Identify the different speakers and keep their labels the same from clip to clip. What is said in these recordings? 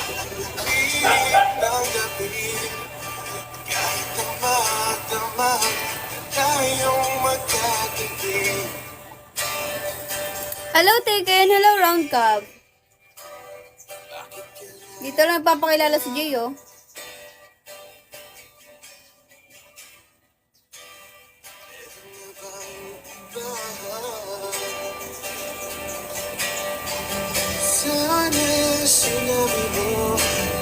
Speaker 1: ng gabi, kahit na magdamag tayong magkatabi.
Speaker 2: Hello, Tekken. Hello, Round Cup. Dito lang papakilala si Jay, oh.
Speaker 1: Sana sinabi mo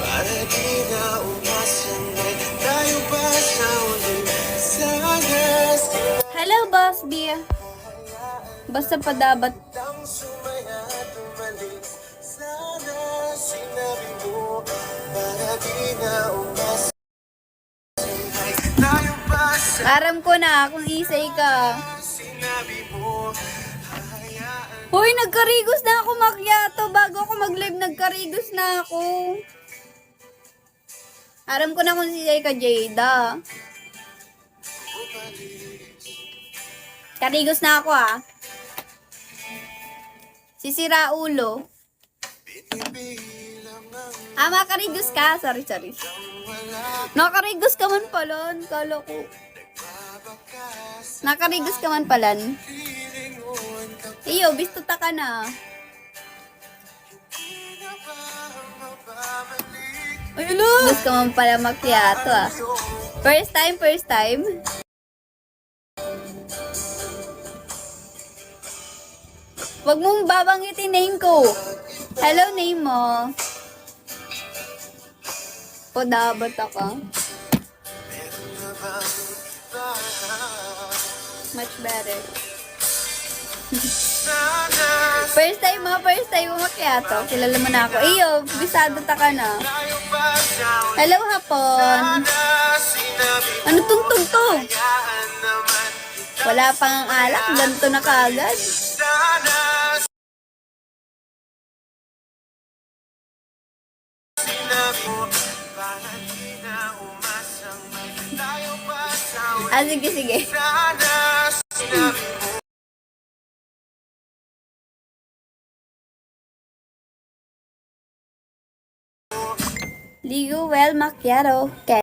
Speaker 1: para di na umasanay tayo pa sa uli. Sana
Speaker 2: Hello, Boss B. Basta padabat.
Speaker 1: lang sumaya at umalis. Sana sinabi mo para di na umasanay tayo pa sa
Speaker 2: Aram ko na kung isay ka.
Speaker 1: sinabi mo.
Speaker 2: Hoy, nagkarigos na ako, Macchiato. Bago ako mag-live, nagkarigos na ako. Aram ko na kung isay ka, Jada. Karigos na ako, ah. Sisira ulo. Makarigos ka. Sorry. Nakarigos ka man palan. Kala ko. Nakarigos ka man palan. Iyo, bistuta ka na. Ay, alo! Gusto ka man pala Macchiato, ah. First time. Wag mong babanggitin name ko. Hello, name mo. Padabat ako. Much better. First time mo Macchiato. Kilala mo na ako. Iyo, bisado ta ka na. Hello, hapon. Ano tungtong to? Wala pang alak, ganito na kaagad. Sige. Ligo well, Macchiato. Ken.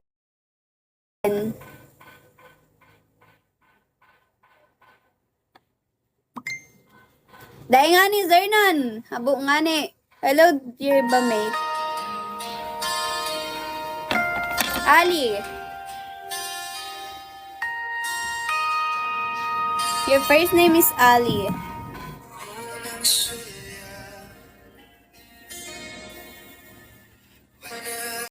Speaker 2: Dahil nga ni Zernan. Habo nga ni. Hello, dear ba-mate. Ali. Your first name is Ali.